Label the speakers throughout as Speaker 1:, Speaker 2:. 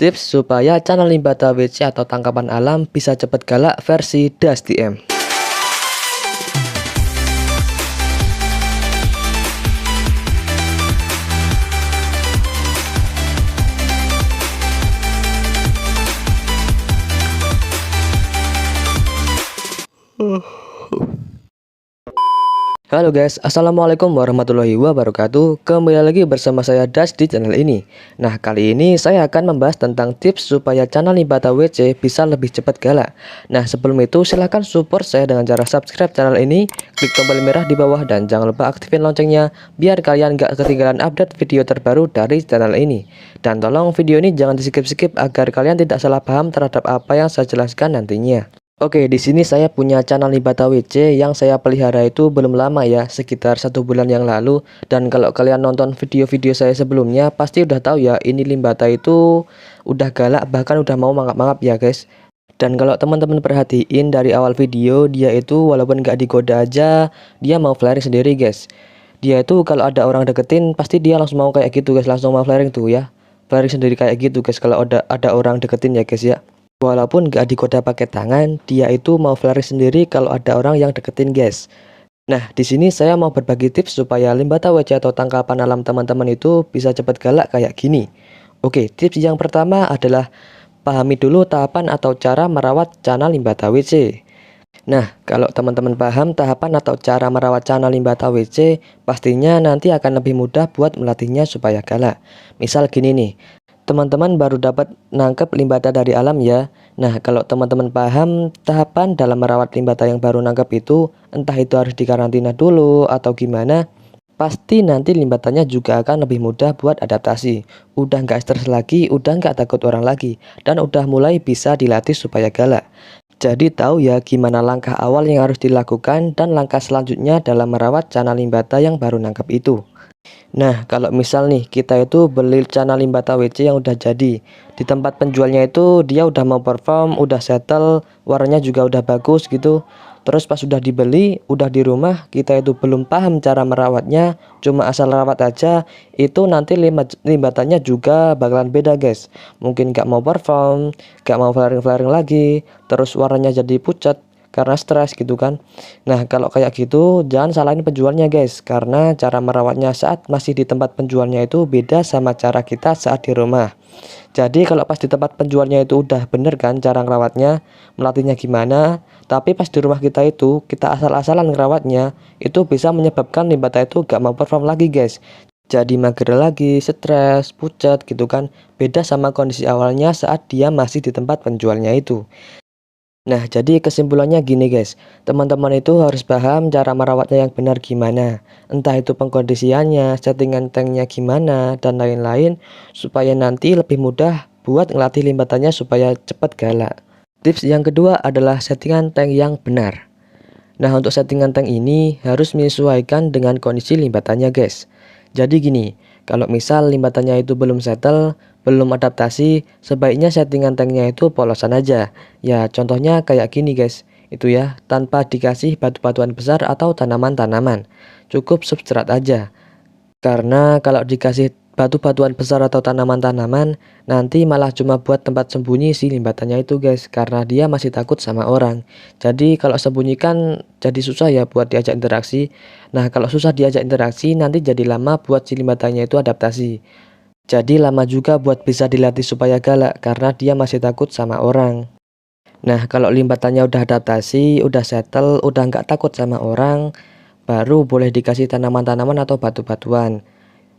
Speaker 1: Tips supaya channel limbata WC atau tangkapan alam bisa cepat galak versi Das DM. Halo guys, assalamualaikum warahmatullahi wabarakatuh. Kembali lagi bersama saya Das di channel ini. Nah, kali ini saya akan membahas tentang tips supaya channel limbata WC bisa lebih cepat galak. Nah, sebelum itu silahkan support saya dengan cara subscribe channel ini, klik tombol merah di bawah, dan jangan lupa aktifin loncengnya biar kalian gak ketinggalan update video terbaru dari channel ini. Dan tolong video ini jangan di skip-skip agar kalian tidak salah paham terhadap apa yang saya jelaskan nantinya. Oke, di sini saya punya channel limbata WC yang saya pelihara itu belum lama ya, sekitar 1 bulan yang lalu. Dan kalau kalian nonton video-video saya sebelumnya, pasti udah tahu ya, ini limbata itu udah galak, bahkan udah mau mangap-mangap ya guys. Dan kalau teman-teman perhatiin dari awal video, dia itu walaupun nggak digoda aja, dia mau flaring sendiri guys. Dia itu kalau ada orang deketin, pasti dia langsung mau kayak gitu guys, langsung mau flaring tuh ya. Flaring sendiri kayak gitu guys, kalau ada orang deketin ya guys ya. Walaupun gak digoda pakai tangan, dia itu mau flaring sendiri kalau ada orang yang deketin guys. Nah, di sini saya mau berbagi tips supaya limbata WC atau tangkapan alam teman-teman itu bisa cepat galak kayak gini. Oke, tips yang pertama adalah pahami dulu tahapan atau cara merawat channel limbata WC. Nah, kalau teman-teman paham tahapan atau cara merawat channel limbata WC, pastinya nanti akan lebih mudah buat melatihnya supaya galak. Misal gini nih, teman-teman baru dapat nangkep limbata dari alam ya. Nah, kalau teman-teman paham tahapan dalam merawat limbata yang baru nangkep itu, entah itu harus dikarantina dulu atau gimana, pasti nanti limbatanya juga akan lebih mudah buat adaptasi. Udah nggak stres lagi, udah nggak takut orang lagi, dan udah mulai bisa dilatih supaya galak. Jadi tahu ya gimana langkah awal yang harus dilakukan dan langkah selanjutnya dalam merawat channel limbata yang baru nangkep itu. Nah, kalau misal nih kita itu beli channel limbata WC yang udah jadi, di tempat penjualnya itu dia udah mau perform, udah settle, warnanya juga udah bagus gitu. Terus pas udah dibeli, udah di rumah, kita itu belum paham cara merawatnya, cuma asal rawat aja, itu nanti limbatanya juga bakalan beda guys. Mungkin gak mau perform, gak mau flaring-flaring lagi, terus warnanya jadi pucat karena stres gitu kan. Nah, kalau kayak gitu jangan salahin penjualnya guys, karena cara merawatnya saat masih di tempat penjualnya itu beda sama cara kita saat di rumah. Jadi kalau pas di tempat penjualnya itu udah bener kan cara ngerawatnya, melatihnya gimana, tapi pas di rumah kita itu kita asal-asalan ngerawatnya, itu bisa menyebabkan limbata itu gak mau perform lagi guys. Jadi mager lagi, stres, pucat gitu kan. Beda sama kondisi awalnya saat dia masih di tempat penjualnya itu. Nah, jadi kesimpulannya gini guys, teman-teman itu harus paham cara merawatnya yang benar gimana. Entah itu pengkondisiannya, settingan tanknya gimana, dan lain-lain, supaya nanti lebih mudah buat ngelatih limbatannya supaya cepat galak. Tips yang kedua adalah settingan tank yang benar. Nah, untuk settingan tank ini harus menyesuaikan dengan kondisi limbatannya guys. Jadi gini, kalau misal limbatannya itu belum settle, belum adaptasi, sebaiknya settingan tanknya itu polosan aja. Ya, contohnya kayak gini guys, itu ya, tanpa dikasih batu-batuan besar atau tanaman-tanaman. Cukup substrat aja. Karena kalau dikasih batu-batuan besar atau tanaman-tanaman, nanti malah cuma buat tempat sembunyi si limbatannya itu guys, karena dia masih takut sama orang. Jadi kalau sembunyikan jadi susah ya buat diajak interaksi. Nah, kalau susah diajak interaksi, nanti jadi lama buat si limbatannya itu adaptasi. Jadi lama juga buat bisa dilatih supaya galak, karena dia masih takut sama orang. Nah, kalau limbatannya udah adaptasi, udah settle, udah nggak takut sama orang, baru boleh dikasih tanaman-tanaman atau batu-batuan.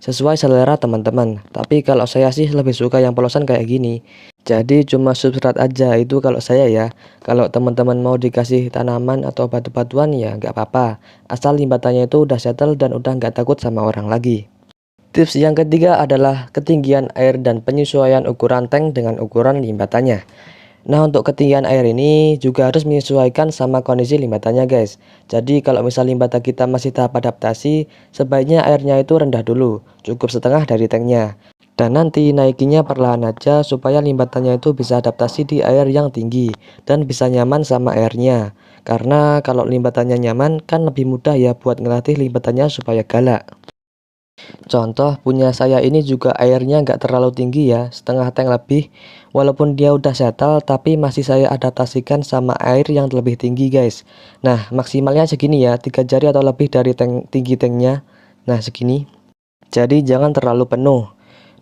Speaker 1: Sesuai selera teman-teman. Tapi kalau saya sih lebih suka yang polosan kayak gini. Jadi cuma substrat aja itu kalau saya ya. Kalau teman-teman mau dikasih tanaman atau batu-batuan ya nggak apa-apa. Asal limbatannya itu udah settle dan udah nggak takut sama orang lagi. Tips yang ketiga adalah ketinggian air dan penyesuaian ukuran tank dengan ukuran limbatannya. Nah, untuk ketinggian air ini juga harus menyesuaikan sama kondisi limbatannya guys. Jadi kalau misal limbata kita masih tahap adaptasi, sebaiknya airnya itu rendah dulu, cukup setengah dari tanknya. Dan nanti naikinya perlahan aja supaya limbatannya itu bisa adaptasi di air yang tinggi dan bisa nyaman sama airnya. Karena kalau limbatannya nyaman kan lebih mudah ya buat ngelatih limbatannya supaya galak. Contoh punya saya ini juga airnya nggak terlalu tinggi ya, setengah tank lebih. Walaupun dia udah settle, tapi masih saya adaptasikan sama air yang lebih tinggi guys. Nah maksimalnya segini ya, 3 jari atau lebih dari tinggi tanknya. Nah segini. Jadi jangan terlalu penuh.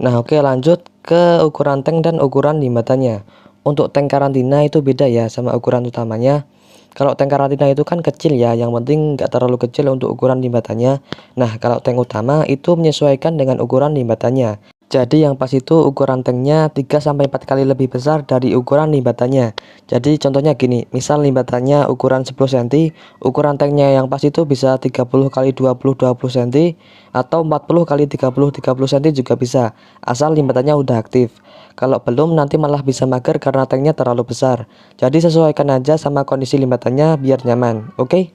Speaker 1: Nah oke, lanjut ke ukuran tank dan ukuran limbatannya. Untuk tank karantina itu beda ya sama ukuran utamanya. Kalau tank karantina itu kan kecil ya, yang penting nggak terlalu kecil untuk ukuran limbatannya. Nah kalau tank utama itu menyesuaikan dengan ukuran limbatannya. Jadi yang pas itu ukuran tanknya 3-4 kali lebih besar dari ukuran limbatannya. Jadi contohnya gini, misal limbatannya ukuran 10 cm, ukuran tanknya yang pas itu bisa 30 kali 20 cm atau 40 kali 30 cm juga bisa, asal limbatannya udah aktif. Kalau belum nanti malah bisa mager karena tanknya terlalu besar. Jadi sesuaikan aja sama kondisi limbatannya biar nyaman, oke?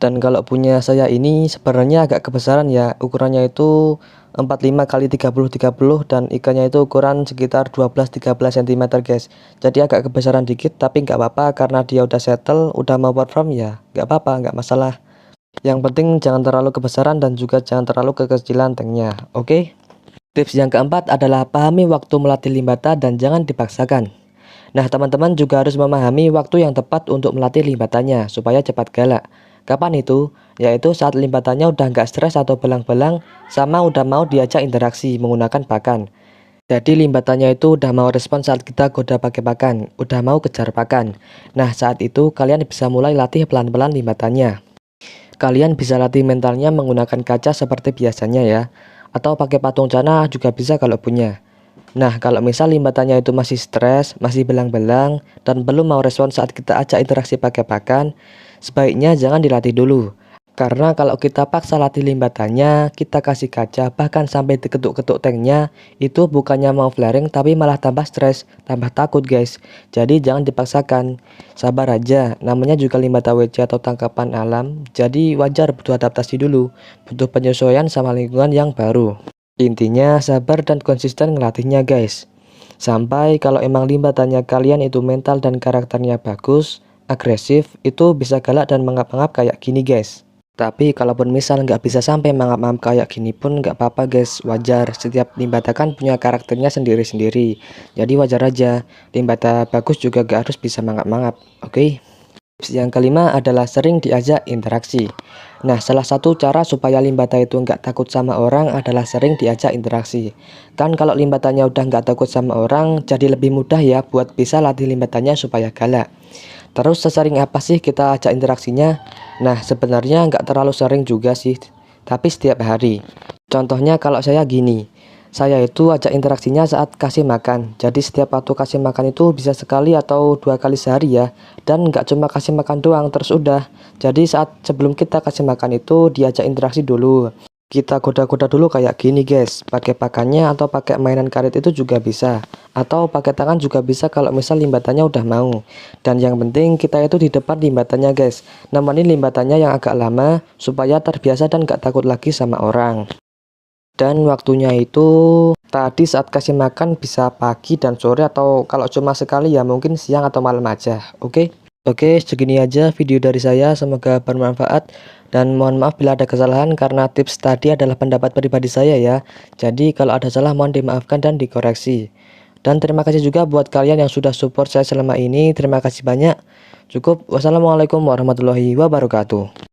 Speaker 1: Dan kalau punya saya ini sebenarnya agak kebesaran ya, ukurannya itu 45 kali 30 dan ikannya itu ukuran sekitar 12-13 cm guys. Jadi agak kebesaran dikit tapi nggak apa-apa karena dia udah settle, udah mau perform ya, nggak apa-apa, nggak masalah. Yang penting jangan terlalu kebesaran dan juga jangan terlalu kekecilan tanknya, oke? Tips yang keempat adalah pahami waktu melatih limbata dan jangan dipaksakan. Nah, teman-teman juga harus memahami waktu yang tepat untuk melatih limbatannya supaya cepat galak. Kapan itu? Yaitu saat limbatannya udah nggak stres atau belang-belang sama udah mau diajak interaksi menggunakan pakan. Jadi limbatannya itu udah mau respon saat kita goda pakai pakan, udah mau kejar pakan. Nah, saat itu kalian bisa mulai latih pelan-pelan limbatannya. Kalian bisa latih mentalnya menggunakan kaca seperti biasanya ya, atau pakai patung cana juga bisa kalau punya. Nah, kalau misal limbatannya itu masih stres, masih belang-belang, dan belum mau respon saat kita ajak interaksi pakai pakan, sebaiknya jangan dilatih dulu. Karena kalau kita paksa latih limbatannya, kita kasih kaca, bahkan sampai diketuk-ketuk tanknya, itu bukannya mau flaring tapi malah tambah stres, tambah takut guys. Jadi jangan dipaksakan, sabar aja, namanya juga limbata WC atau tangkapan alam, jadi wajar butuh adaptasi dulu, butuh penyesuaian sama lingkungan yang baru. Intinya sabar dan konsisten ngelatihnya guys. Sampai kalau emang limbatannya kalian itu mental dan karakternya bagus, agresif, itu bisa galak dan mangap-mangap kayak gini guys. Tapi kalaupun misal nggak bisa sampai mangap-mangap kayak gini pun nggak apa-apa guys, wajar. Setiap limbata kan punya karakternya sendiri-sendiri. Jadi wajar aja, limbata bagus juga gak harus bisa mangap-mangap, oke? Tips yang kelima adalah sering diajak interaksi. Nah, salah satu cara supaya limbata itu nggak takut sama orang adalah sering diajak interaksi. Kan kalau limbatannya udah nggak takut sama orang, jadi lebih mudah ya buat bisa latih limbatannya supaya galak. Terus sesering apa sih kita ajak interaksinya? Nah, sebenarnya nggak terlalu sering juga sih, tapi setiap hari. Contohnya kalau saya gini, saya itu ajak interaksinya saat kasih makan. Jadi setiap waktu kasih makan itu bisa sekali atau 2 kali sehari ya. Dan nggak cuma kasih makan doang, terus udah. Jadi saat sebelum kita kasih makan itu diajak interaksi dulu. Kita goda-goda dulu kayak gini guys, pakai pakannya atau pakai mainan karet itu juga bisa, atau pakai tangan juga bisa kalau misal limbatannya udah mau. Dan yang penting kita itu di depan limbatannya guys, nemenin limbatannya yang agak lama supaya terbiasa dan gak takut lagi sama orang. Dan waktunya itu tadi saat kasih makan bisa pagi dan sore, atau kalau cuma sekali ya mungkin siang atau malam aja, oke? Oke, segini aja video dari saya, semoga bermanfaat. Dan mohon maaf bila ada kesalahan karena tips tadi adalah pendapat pribadi saya ya. Jadi kalau ada salah mohon dimaafkan dan dikoreksi. Dan terima kasih juga buat kalian yang sudah support saya selama ini, terima kasih banyak. Cukup, wassalamualaikum warahmatullahi wabarakatuh.